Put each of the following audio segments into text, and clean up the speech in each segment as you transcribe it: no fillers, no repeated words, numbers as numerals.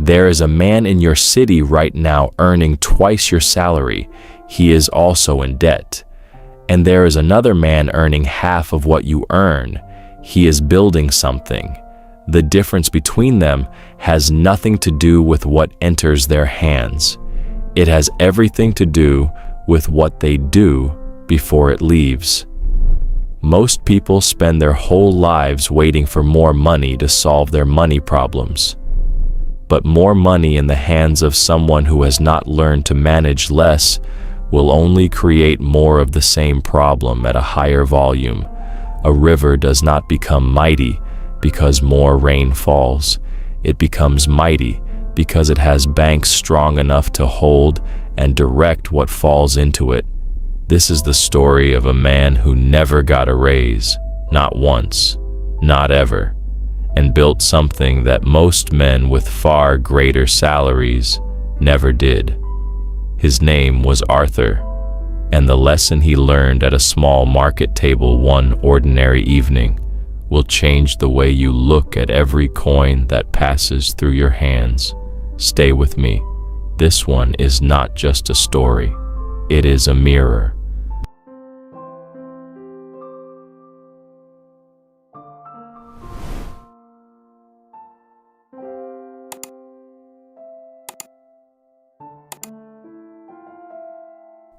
There is a man in your city right now earning twice your salary. He is also in debt. And there is another man earning half of what you earn. He is building something. The difference between them has nothing to do with what enters their hands. It has everything to do with what they do before it leaves. Most people spend their whole lives waiting for more money to solve their money problems. But more money in the hands of someone who has not learned to manage less will only create more of the same problem at a higher volume. A river does not become mighty because more rain falls. It becomes mighty because it has banks strong enough to hold and direct what falls into it. This is the story of a man who never got a raise, not once, not ever, and built something that most men with far greater salaries never did. His name was Arthur, and the lesson he learned at a small market table one ordinary evening will change the way you look at every coin that passes through your hands. Stay with me. This one is not just a story. It is a mirror.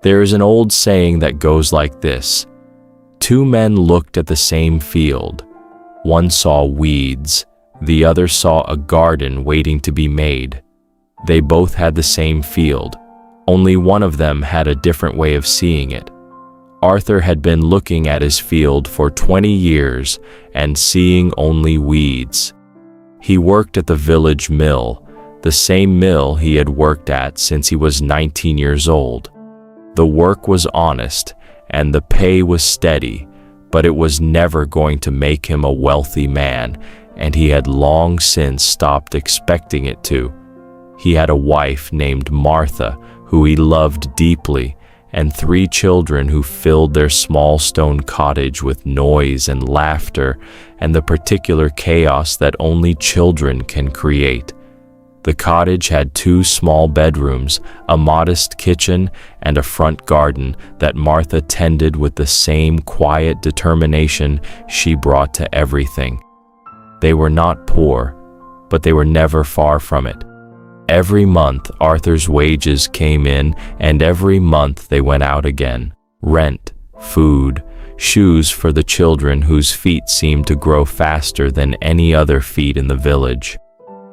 There is an old saying that goes like this: two men looked at the same field. One saw weeds, the other saw a garden waiting to be made. They both had the same field, only one of them had a different way of seeing it. Arthur had been looking at his field for 20 years and seeing only weeds. He worked at the village mill, the same mill he had worked at since he was 19 years old. The work was honest and the pay was steady, but it was never going to make him a wealthy man, and he had long since stopped expecting it to. He had a wife named Martha, who he loved deeply, and 3 children who filled their small stone cottage with noise and laughter and the particular chaos that only children can create. The cottage had 2 small bedrooms, a modest kitchen, and a front garden that Martha tended with the same quiet determination she brought to everything. They were not poor, but they were never far from it. Every month, Arthur's wages came in, and every month they went out again. Rent, food, shoes for the children whose feet seemed to grow faster than any other feet in the village.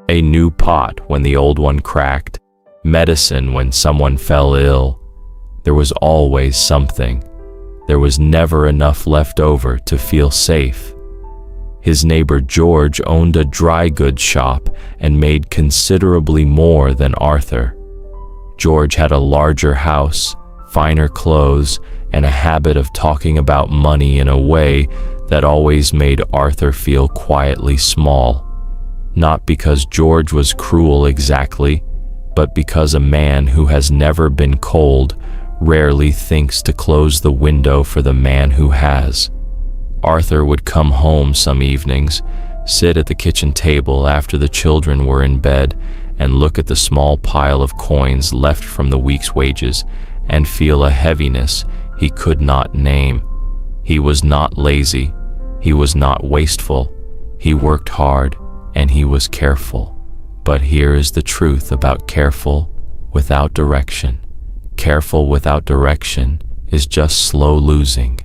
A new pot when the old one cracked, medicine when someone fell ill. There was always something. There was never enough left over to feel safe. His neighbor George owned a dry goods shop and made considerably more than Arthur. George had a larger house, finer clothes, and a habit of talking about money in a way that always made Arthur feel quietly small. Not because George was cruel exactly, but because a man who has never been cold rarely thinks to close the window for the man who has. Arthur would come home some evenings, sit at the kitchen table after the children were in bed, and look at the small pile of coins left from the week's wages and feel a heaviness he could not name. He was not lazy. He was not wasteful. He worked hard. And he was careful. But here is the truth about careful without direction. Careful without direction is just slow losing.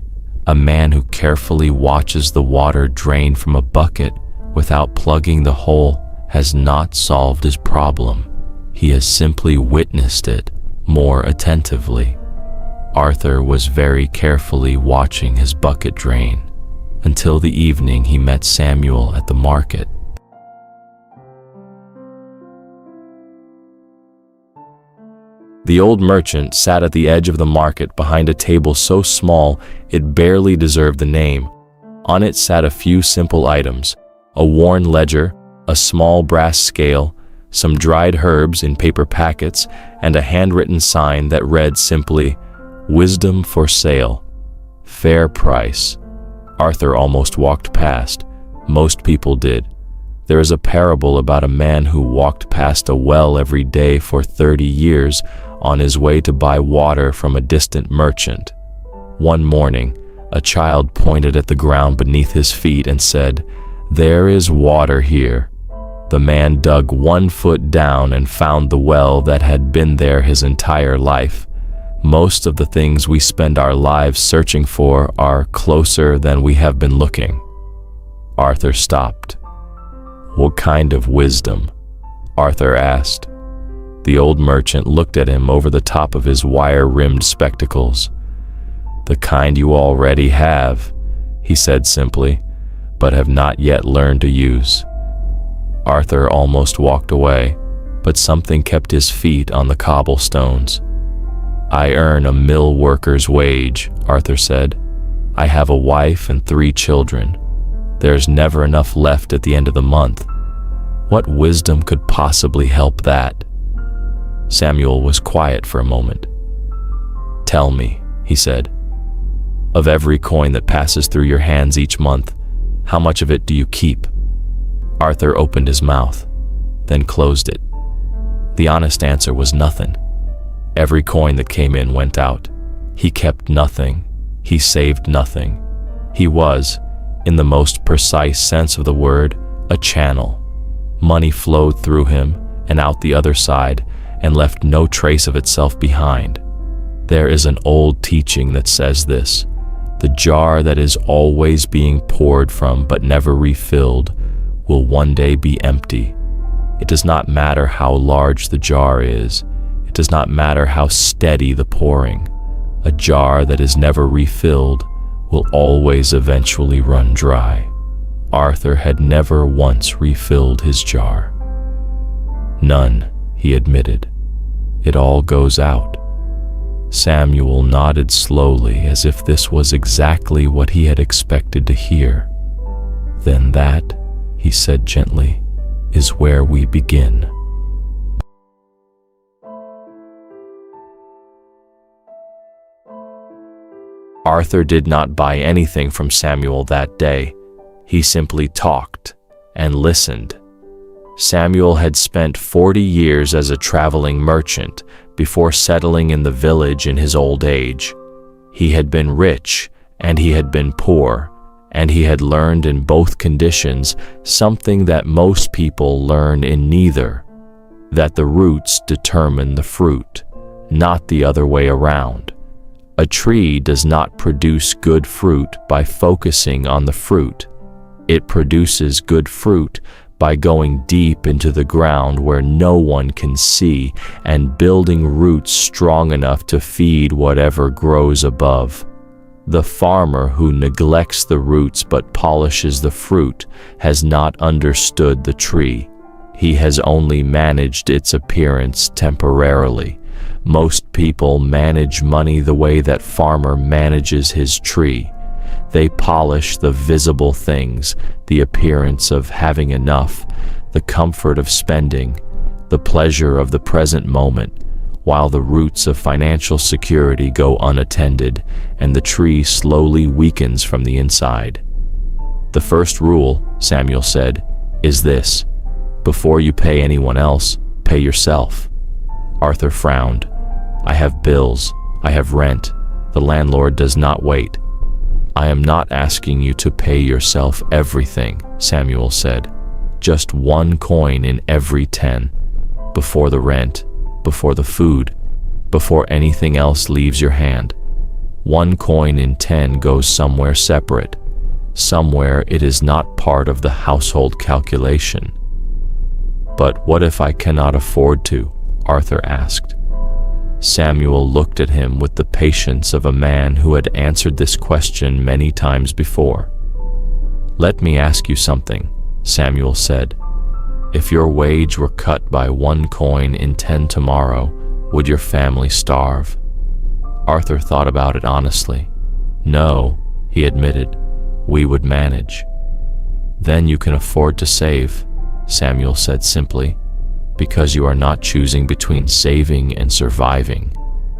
A man who carefully watches the water drain from a bucket without plugging the hole has not solved his problem. He has simply witnessed it more attentively. Arthur was very carefully watching his bucket drain until the evening he met Samuel at the market. The old merchant sat at the edge of the market behind a table so small it barely deserved the name. On it sat a few simple items: a worn ledger, a small brass scale, some dried herbs in paper packets, and a handwritten sign that read simply, "Wisdom for sale. Fair price." Arthur almost walked past. Most people did. There is a parable about a man who walked past a well every day for 30 years on his way to buy water from a distant merchant. One morning, a child pointed at the ground beneath his feet and said, "There is water here." The man dug 1 foot down and found the well that had been there his entire life. Most of the things we spend our lives searching for are closer than we have been looking. Arthur stopped. "What kind of wisdom?" Arthur asked. The old merchant looked at him over the top of his wire-rimmed spectacles. "The kind you already have," he said simply, "but have not yet learned to use." Arthur almost walked away, but something kept his feet on the cobblestones. "I earn a mill worker's wage," Arthur said. "I have a wife and 3 children. There's never enough left at the end of the month. What wisdom could possibly help that?" Samuel was quiet for a moment. "Tell me," he said, "of every coin that passes through your hands each month, how much of it do you keep?" Arthur opened his mouth, then closed it. The honest answer was nothing. Every coin that came in went out. He kept nothing. He saved nothing. He was, in the most precise sense of the word, a channel. Money flowed through him and out the other side and left no trace of itself behind. There is an old teaching that says this: the jar that is always being poured from but never refilled will one day be empty. It does not matter how large the jar is. It does not matter how steady the pouring. A jar that is never refilled will always eventually run dry. Arthur had never once refilled his jar. "None," he admitted. "It all goes out." Samuel nodded slowly, as if this was exactly what he had expected to hear. "Then that," he said gently, "is where we begin." Arthur did not buy anything from Samuel that day. He simply talked and listened. Samuel had spent 40 years as a traveling merchant before settling in the village in his old age. He had been rich and he had been poor, and he had learned in both conditions something that most people learn in neither: that the roots determine the fruit, not the other way around. A tree does not produce good fruit by focusing on the fruit. It produces good fruit by going deep into the ground where no one can see and building roots strong enough to feed whatever grows above. The farmer who neglects the roots but polishes the fruit has not understood the tree. He has only managed its appearance temporarily. Most people manage money the way that farmer manages his tree. They polish the visible things, the appearance of having enough, the comfort of spending, the pleasure of the present moment, while the roots of financial security go unattended and the tree slowly weakens from the inside. "The first rule," Samuel said, "is this: before you pay anyone else, pay yourself." Arthur frowned. "I have bills. I have rent. The landlord does not wait." "I am not asking you to pay yourself everything," Samuel said. "Just 1 coin in every 10. Before the rent, before the food, before anything else leaves your hand. 1 coin in 10 goes somewhere separate. Somewhere it is not part of the household calculation." "But what if I cannot afford to?" Arthur asked. Samuel looked at him with the patience of a man who had answered this question many times before. "Let me ask you something," Samuel said. "If your wage were cut by 1 coin in 10 tomorrow, would your family starve?" Arthur thought about it honestly. "No," he admitted, "we would manage." "Then you can afford to save," Samuel said simply. "Because you are not choosing between saving and surviving.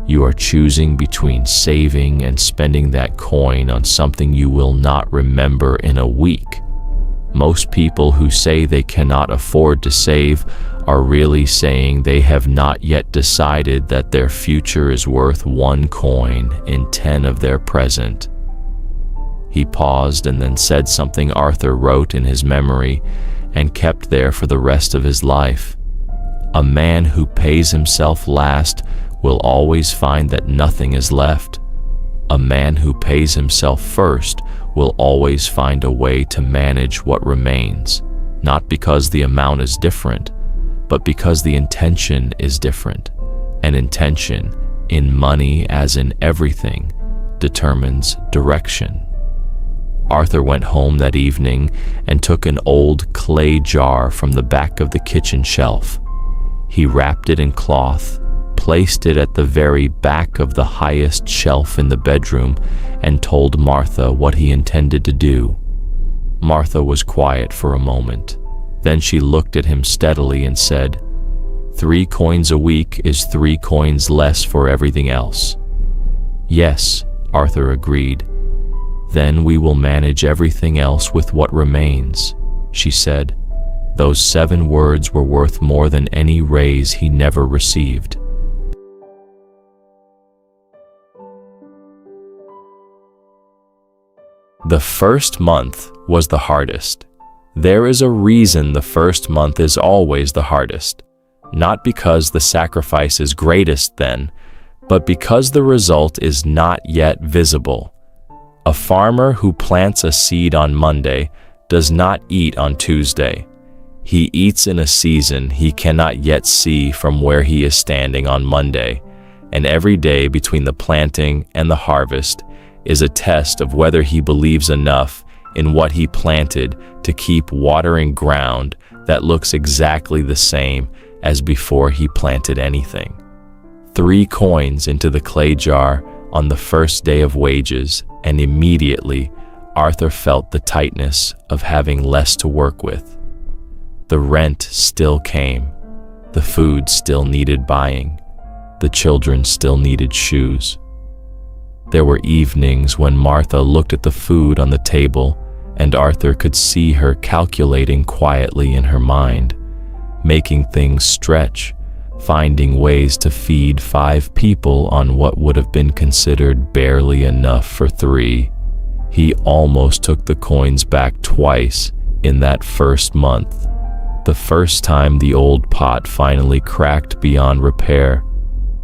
You are choosing between saving and spending that coin on something you will not remember in a week." Most people who say they cannot afford to save are really saying they have not yet decided that their future is worth 1 coin in 10 of their present. He paused and then said something Arthur wrote in his memory and kept there for the rest of his life. A man who pays himself last will always find that nothing is left. A man who pays himself first will always find a way to manage what remains, not because the amount is different, but because the intention is different. And intention, in money as in everything, determines direction. Arthur went home that evening and took an old clay jar from the back of the kitchen shelf. He wrapped it in cloth, placed it at the very back of the highest shelf in the bedroom, and told Martha what he intended to do. Martha was quiet for a moment. Then she looked at him steadily and said, 3 coins a week is 3 coins less for everything else. Yes, Arthur agreed. Then we will manage everything else with what remains, she said. Those 7 words were worth more than any raise he never received. The first month was the hardest. There is a reason the first month is always the hardest. Not because the sacrifice is greatest then, but because the result is not yet visible. A farmer who plants a seed on Monday does not eat on Tuesday. He eats in a season he cannot yet see from where he is standing on Monday, and every day between the planting and the harvest is a test of whether he believes enough in what he planted to keep watering ground that looks exactly the same as before he planted anything. 3 coins into the clay jar on the first day of wages, and immediately Arthur felt the tightness of having less to work with. The rent still came, the food still needed buying, the children still needed shoes. There were evenings when Martha looked at the food on the table and Arthur could see her calculating quietly in her mind, making things stretch, finding ways to feed 5 people on what would have been considered barely enough for 3. He almost took the coins back twice in that first month. The first time the old pot finally cracked beyond repair,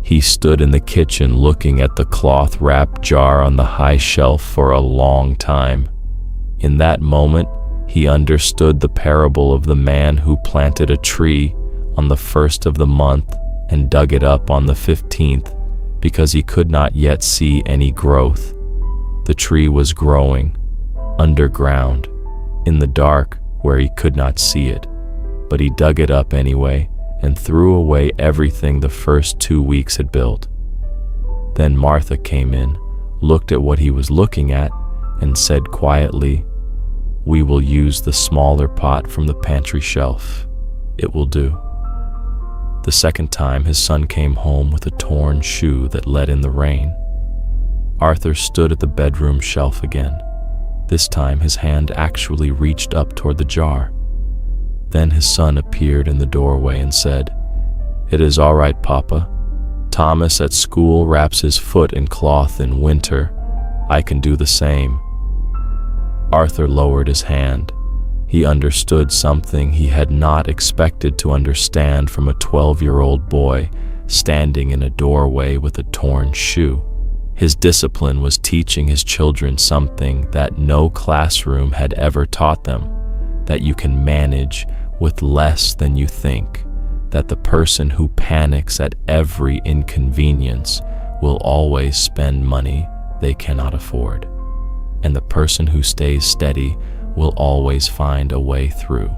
he stood in the kitchen looking at the cloth-wrapped jar on the high shelf for a long time. In that moment, he understood the parable of the man who planted a tree on the first of the month and dug it up on the 15th because he could not yet see any growth. The tree was growing, underground, in the dark where he could not see it, but he dug it up anyway and threw away everything the first 2 weeks had built. Then Martha came in, looked at what he was looking at, and said quietly, "We will use the smaller pot from the pantry shelf. It will do." The second time his son came home with a torn shoe that let in the rain. Arthur stood at the bedroom shelf again. This time his hand actually reached up toward the jar. Then his son appeared in the doorway and said, "It is all right, Papa. Thomas at school wraps his foot in cloth in winter. I can do the same." Arthur lowered his hand. He understood something he had not expected to understand from a 12-year-old boy standing in a doorway with a torn shoe. His discipline was teaching his children something that no classroom had ever taught them, that you can manage with less than you think, that the person who panics at every inconvenience will always spend money they cannot afford, and the person who stays steady will always find a way through.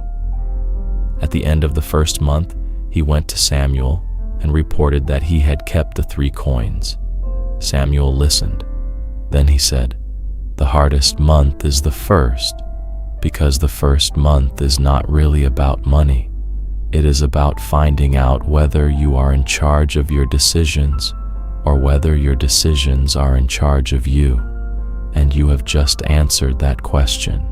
At the end of the first month, he went to Samuel and reported that he had kept the 3 coins. Samuel listened. Then he said, "The hardest month is the first, because the first month is not really about money. It is about finding out whether you are in charge of your decisions or whether your decisions are in charge of you, and you have just answered that question."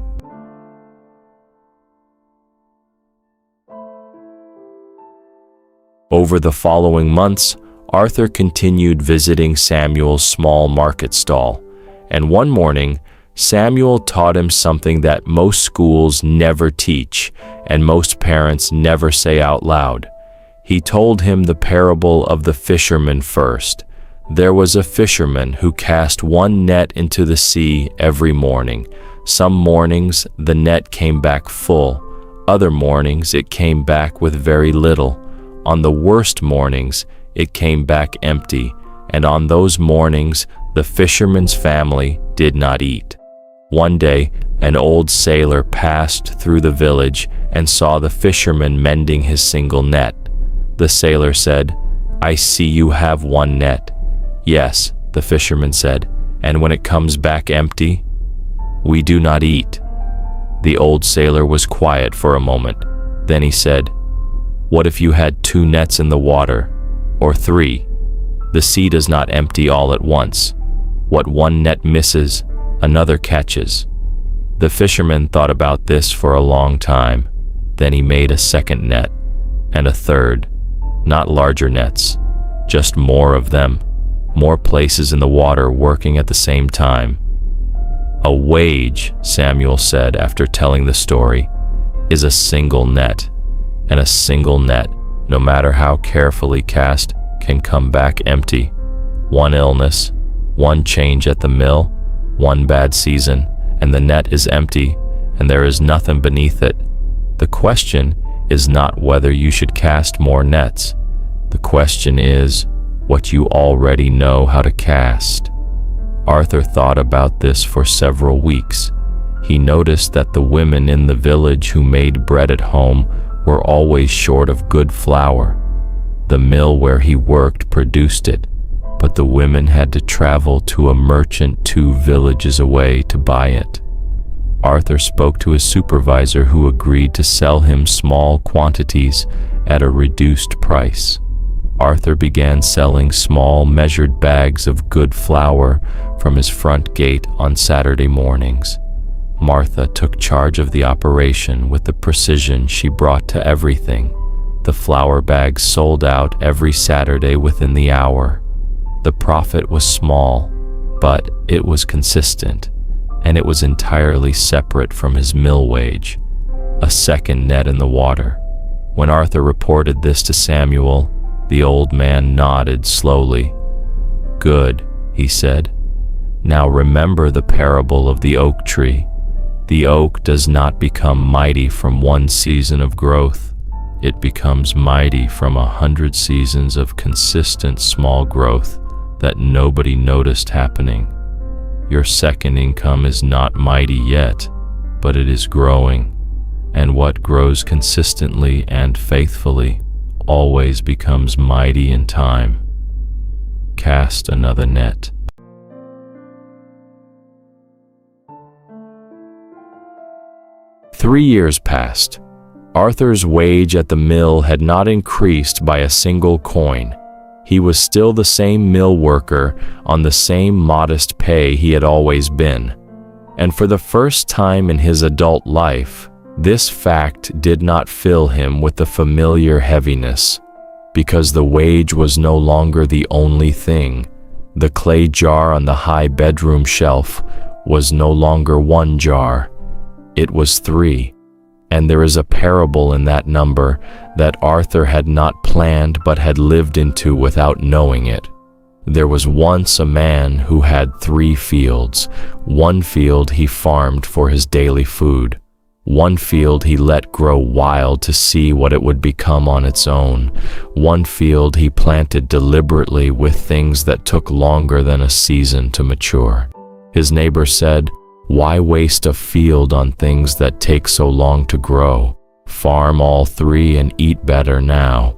Over the following months, Arthur continued visiting Samuel's small market stall, and one morning, Samuel taught him something that most schools never teach and most parents never say out loud. He told him the parable of the fisherman first. There was a fisherman who cast one net into the sea every morning. Some mornings the net came back full. Other mornings it came back with very little. On the worst mornings it came back empty, and on those mornings the fisherman's family did not eat. One day an old sailor passed through the village and saw the fisherman mending his single net. The sailor said, "I see you have one net." "Yes," the fisherman said, "and when it comes back empty, we do not eat." The old sailor was quiet for a moment. Then he said, "What if you had 2 nets in the water, or 3? The sea does not empty all at once. What one net misses, another catches." The fisherman thought about this for a long time. Then he made a second net, and a third. Not larger nets, just more of them, more places in the water working at the same time. "A wage," Samuel said after telling the story, "is a single net, and a single net, no matter how carefully cast, can come back empty. One illness, one change at the mill, one bad season, and the net is empty, and there is nothing beneath it. The question is not whether you should cast more nets. The question is what you already know how to cast." Arthur thought about this for several weeks. He noticed that the women in the village who made bread at home were always short of good flour. The mill where he worked produced it, but the women had to travel to a merchant 2 villages away to buy it. Arthur spoke to his supervisor, who agreed to sell him small quantities at a reduced price. Arthur began selling small measured bags of good flour from his front gate on Saturday mornings. Martha took charge of the operation with the precision she brought to everything. The flour bags sold out every Saturday within the hour. The profit was small, but it was consistent, and it was entirely separate from his mill wage. A second net in the water. When Arthur reported this to Samuel, the old man nodded slowly. "Good," he said. "Now remember the parable of the oak tree. The oak does not become mighty from one season of growth. It becomes mighty from 100 seasons of consistent small growth that nobody noticed happening. Your second income is not mighty yet, but it is growing, and what grows consistently and faithfully always becomes mighty in time. Cast another net." Three years passed. Arthur's wage at the mill had not increased by a single coin. He was still the same mill worker on the same modest pay he had always been. And for the first time in his adult life, this fact did not fill him with the familiar heaviness, because the wage was no longer the only thing. The clay jar on the high bedroom shelf was no longer 1 jar. It was 3. And there is a parable in that number that Arthur had not planned but had lived into without knowing it. There was once a man who had 3 fields. 1 field he farmed for his daily food. 1 field he let grow wild to see what it would become on its own. 1 field he planted deliberately with things that took longer than a season to mature. His neighbor said, "Why waste a field on things that take so long to grow? Farm all 3 and eat better now."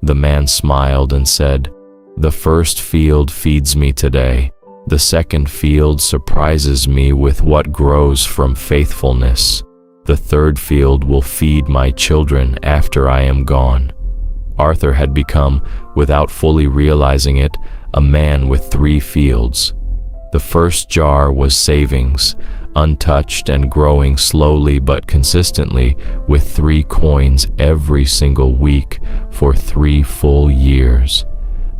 The man smiled and said, "The first field feeds me today. The second field surprises me with what grows from faithfulness. The third field will feed my children after I am gone." Arthur had become, without fully realizing it, a man with 3 fields. The first jar was savings, untouched and growing slowly but consistently, with 3 coins every single week for 3 full years.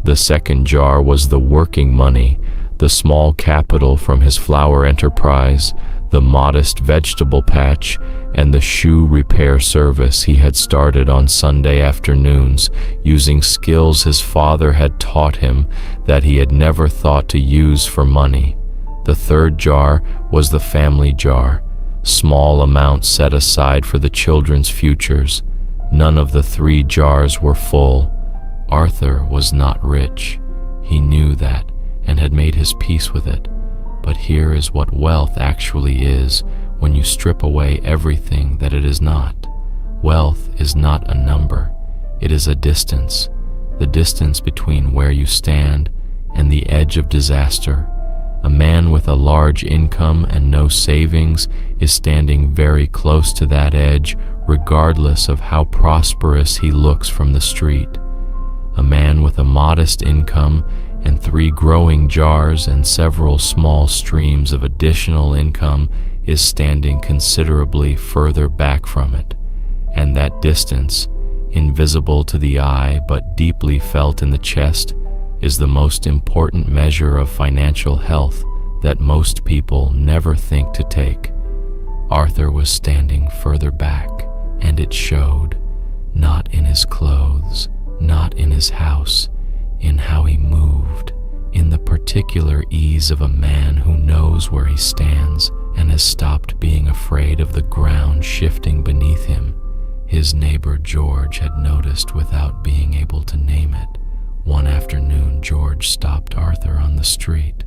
The second jar was the working money, the small capital from his flour enterprise, the modest vegetable patch, and the shoe repair service he had started on Sunday afternoons, using skills his father had taught him that he had never thought to use for money. The third jar was the family jar, small amounts set aside for the children's futures. None of the 3 jars were full. Arthur was not rich. He knew that and had made his peace with it. But here is what wealth actually is when you strip away everything that it is not. Wealth is not a number. It is a distance, the distance between where you stand and the edge of disaster. A man with a large income and no savings is standing very close to that edge, regardless of how prosperous he looks from the street. A man with a modest income and 3 growing jars and several small streams of additional income is standing considerably further back from it, and that distance, invisible to the eye but deeply felt in the chest, is the most important measure of financial health that most people never think to take. Arthur was standing further back, and it showed, not in his clothes, not in his house, in how he moved, in the particular ease of a man who knows where he stands and has stopped being afraid of the ground shifting beneath him. His neighbor George had noticed without being able to name it. One afternoon, George stopped Arthur on the street.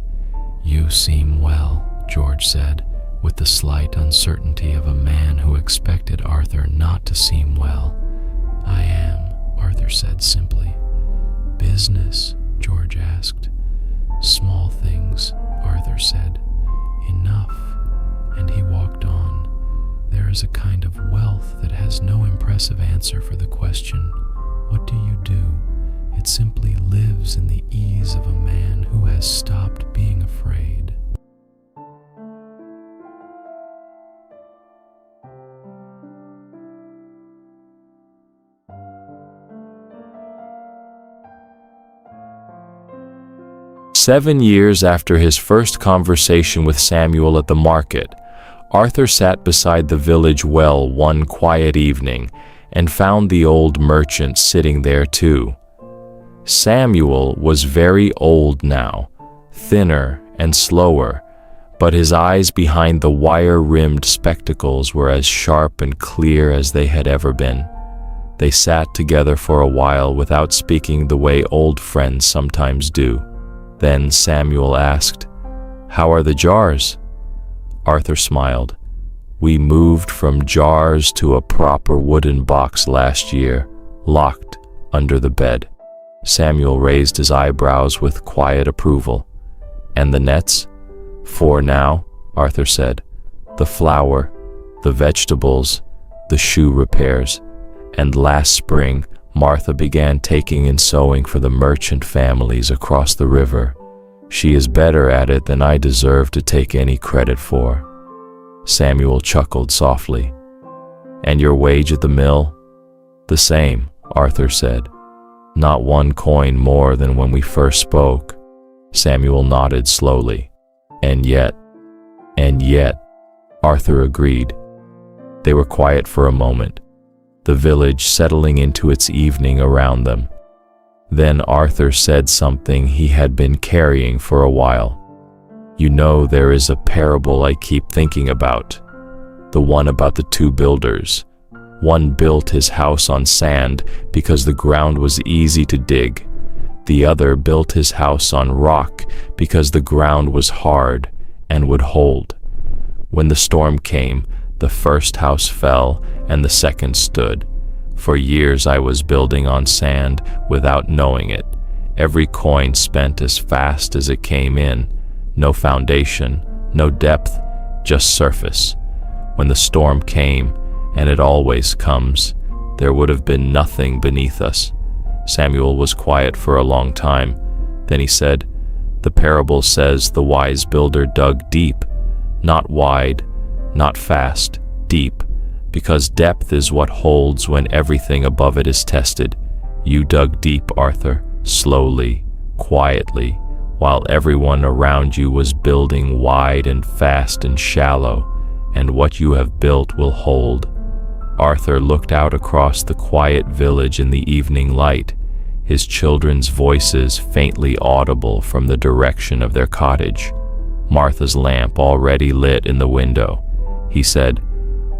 "You seem well," George said, with the slight uncertainty of a man who expected Arthur not to seem well. "I am," Arthur said simply. "Business?" George asked. "Small things," Arthur said. "Enough." And he walked on. There is a kind of wealth that has no impressive answer for the question, "What do you do?" It simply lives in the ease of a man who has stopped being afraid. "7 years after his first conversation with Samuel at the market, Arthur sat beside the village well one quiet evening and found the old merchant sitting there too. Samuel was very old now, thinner and slower, but his eyes behind the wire-rimmed spectacles were as sharp and clear as they had ever been. They sat together for a while without speaking the way old friends sometimes do. Then Samuel asked, "How are the jars?" Arthur smiled. "We moved from jars to a proper wooden box last year, locked under the bed." Samuel raised his eyebrows with quiet approval. "And the nets?" "4 now," Arthur said. "The flour, the vegetables, the shoe repairs. And last spring, Martha began taking in sewing for the merchant families across the river. She is better at it than I deserve to take any credit for." Samuel chuckled softly. "And your wage at the mill?" "The same," Arthur said. "Not 1 coin more than when we first spoke." Samuel nodded slowly. And yet, Arthur agreed. They were quiet for a moment, the village settling into its evening around them. Then Arthur said something he had been carrying for a while. "You know, there is a parable I keep thinking about, the one about the 2 builders. One built his house on sand because the ground was easy to dig. The other built his house on rock because the ground was hard and would hold. When the storm came, the first house fell and the second stood. For years I was building on sand without knowing it. Every coin spent as fast as it came in. No foundation, no depth, just surface. When the storm came, and it always comes, there would have been nothing beneath us." Samuel was quiet for a long time. Then he said, "The parable says the wise builder dug deep, Not wide, not fast, deep, because depth is what holds when everything above it is tested. You dug deep, Arthur, slowly, quietly, while everyone around you was building wide and fast and shallow, and what you have built will hold. Arthur looked out across the quiet village in the evening light, his children's voices faintly audible from the direction of their cottage. Martha's lamp already lit in the window. He said,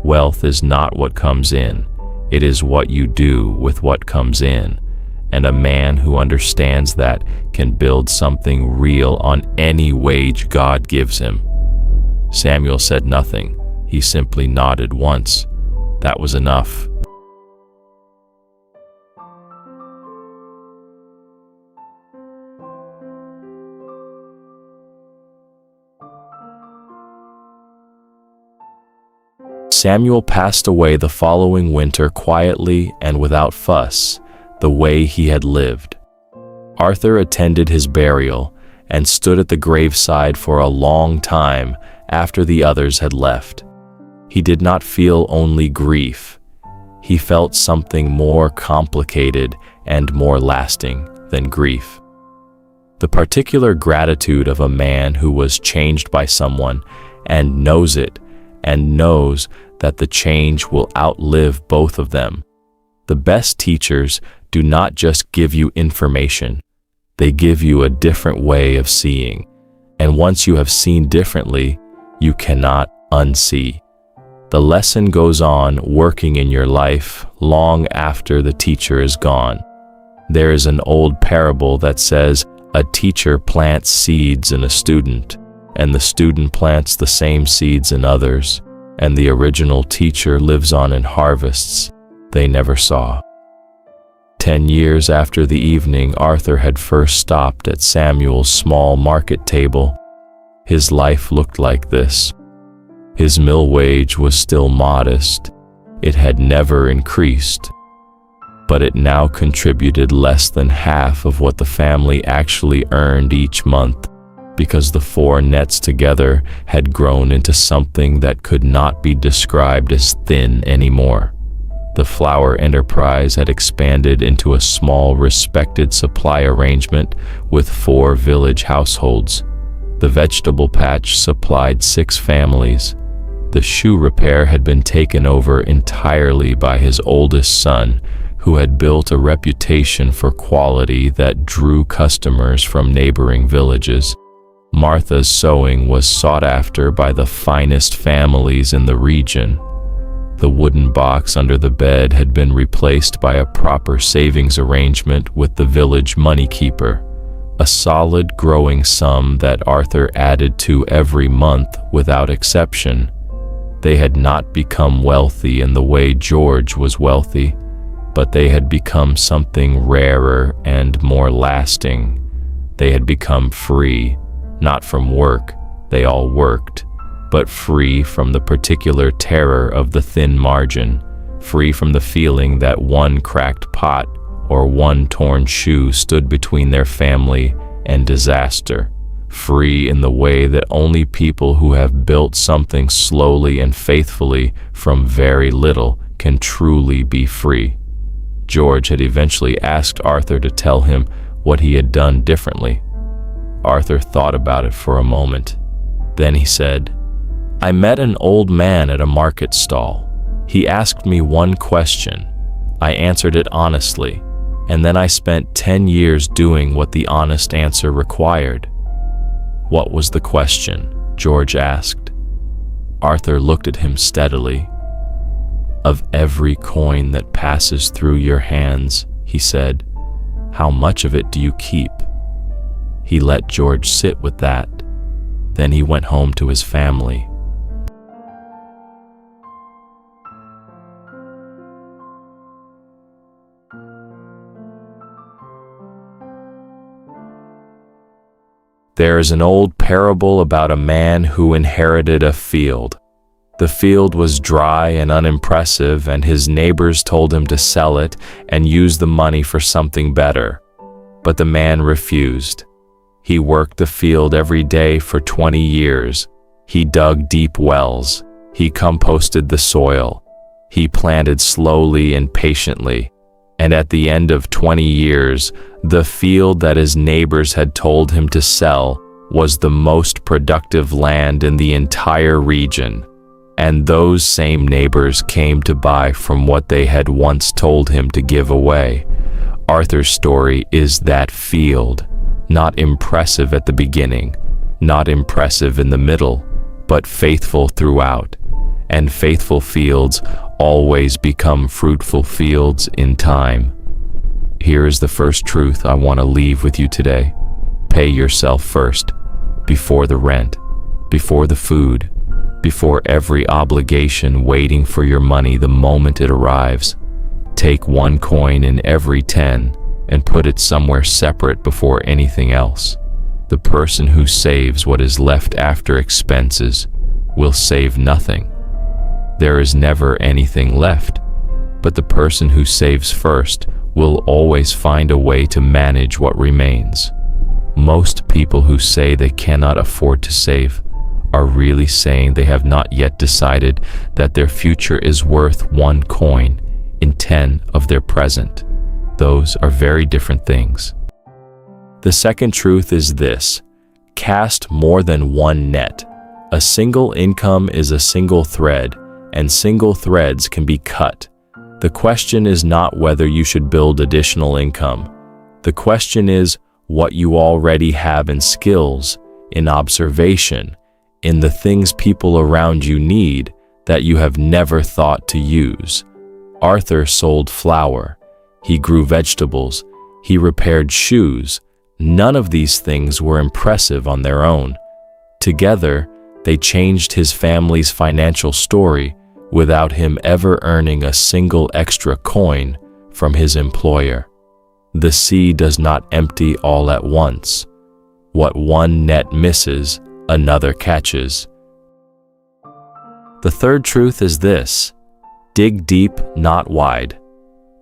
"Wealth is not what comes in, it is what you do with what comes in, and a man who understands that can build something real on any wage God gives him." Samuel said nothing. He simply nodded once. That was enough. Samuel passed away the following winter quietly and without fuss, the way he had lived. Arthur attended his burial and stood at the graveside for a long time after the others had left. He did not feel only grief. He felt something more complicated and more lasting than grief. The particular gratitude of a man who was changed by someone and knows it, and knows that the change will outlive both of them. The best teachers do not just give you information, they give you a different way of seeing. And once you have seen differently, you cannot unsee. The lesson goes on working in your life long after the teacher is gone. There is an old parable that says a teacher plants seeds in a student, and the student plants the same seeds in others, and the original teacher lives on in harvests they never saw. 10 years after the evening Arthur had first stopped at Samuel's small market table, his life looked like this. His mill wage was still modest. It had never increased, but it now contributed less than half of what the family actually earned each month, because the four nets together had grown into something that could not be described as thin anymore. The flour enterprise had expanded into a small, respected supply arrangement with 4 village households. The vegetable patch supplied 6 families. The shoe repair had been taken over entirely by his oldest son, who had built a reputation for quality that drew customers from neighboring villages. Martha's sewing was sought after by the finest families in the region. The wooden box under the bed had been replaced by a proper savings arrangement with the village money keeper, a solid growing sum that Arthur added to every month without exception. They had not become wealthy in the way George was wealthy, but they had become something rarer and more lasting. They had become free, not from work, they all worked, but free from the particular terror of the thin margin, free from the feeling that one cracked pot or one torn shoe stood between their family and disaster, free in the way that only people who have built something slowly and faithfully from very little can truly be free. George had eventually asked Arthur to tell him what he had done differently. Arthur thought about it for a moment. Then he said, "I met an old man at a market stall. He asked me one question. I answered it honestly, and then I spent 10 years doing what the honest answer required." "What was the question?" George asked. Arthur looked at him steadily. "Of every coin that passes through your hands," he said, "how much of it do you keep?" He let George sit with that. Then he went home to his family. There is an old parable about a man who inherited a field. The field was dry and unimpressive, and his neighbors told him to sell it and use the money for something better. But the man refused. He worked the field every day for 20 years. He dug deep wells. He composted the soil. He planted slowly and patiently. And at the end of 20 years, the field that his neighbors had told him to sell was the most productive land in the entire region. And those same neighbors came to buy from what they had once told him to give away. Arthur's story is that field, not impressive at the beginning, not impressive in the middle, but faithful throughout. And faithful fields always become fruitful fields in time. Here is the first truth I want to leave with you today. Pay yourself first, before the rent, before the food, before every obligation waiting for your money the moment it arrives. Take 1 coin in every 10 and put it somewhere separate before anything else. The person who saves what is left after expenses will save nothing. There is never anything left, but the person who saves first will always find a way to manage what remains. Most people who say they cannot afford to save are really saying they have not yet decided that their future is worth 1 coin in 10 of their present. Those are very different things. The second truth is this: cast more than one net. A single income is a single thread, and single threads can be cut. The question is not whether you should build additional income. The question is what you already have in skills, in observation, in the things people around you need that you have never thought to use. Arthur sold flour. He grew vegetables. He repaired shoes. None of these things were impressive on their own. Together, they changed his family's financial story without him ever earning a single extra coin from his employer. The sea does not empty all at once. What one net misses, another catches. The third truth is this: dig deep, not wide.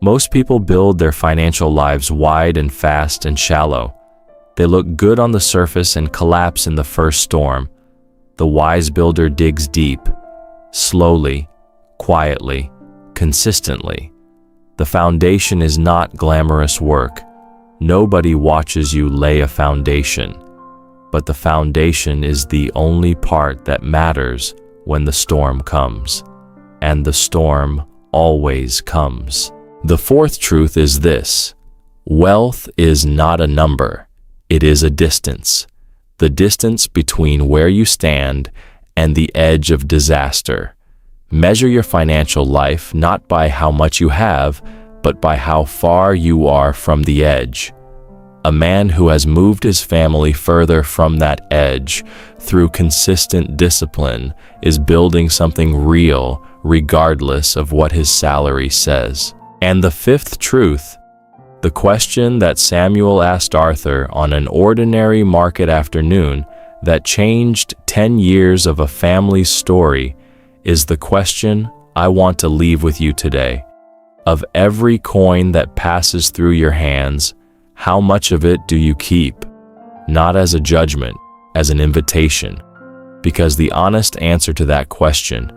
Most people build their financial lives wide and fast and shallow. They look good on the surface and collapse in the first storm. The wise builder digs deep, slowly, quietly, consistently. The foundation is not glamorous work. Nobody watches you lay a foundation, but the foundation is the only part that matters when the storm comes, and the storm always comes. The fourth truth is this: wealth is not a number, it is a distance. The distance between where you stand and the edge of disaster. Measure your financial life not by how much you have, but by how far you are from the edge. A man who has moved his family further from that edge through consistent discipline is building something real, regardless of what his salary says. And the fifth truth, the question that Samuel asked Arthur on an ordinary market afternoon that changed 10 years of a family's story, is the question I want to leave with you today. Of every coin that passes through your hands, how much of it do you keep? Not as a judgment, as an invitation. Because the honest answer to that question,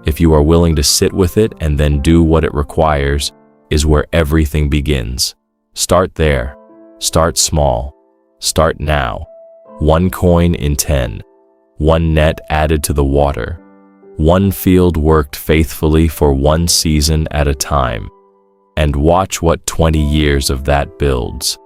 if you are willing to sit with it and then do what it requires, is where everything begins. Start there. Start small. Start now. 1 coin in 10. 1 net added to the water. 1 field worked faithfully for 1 season at a time. And watch what 20 years of that builds.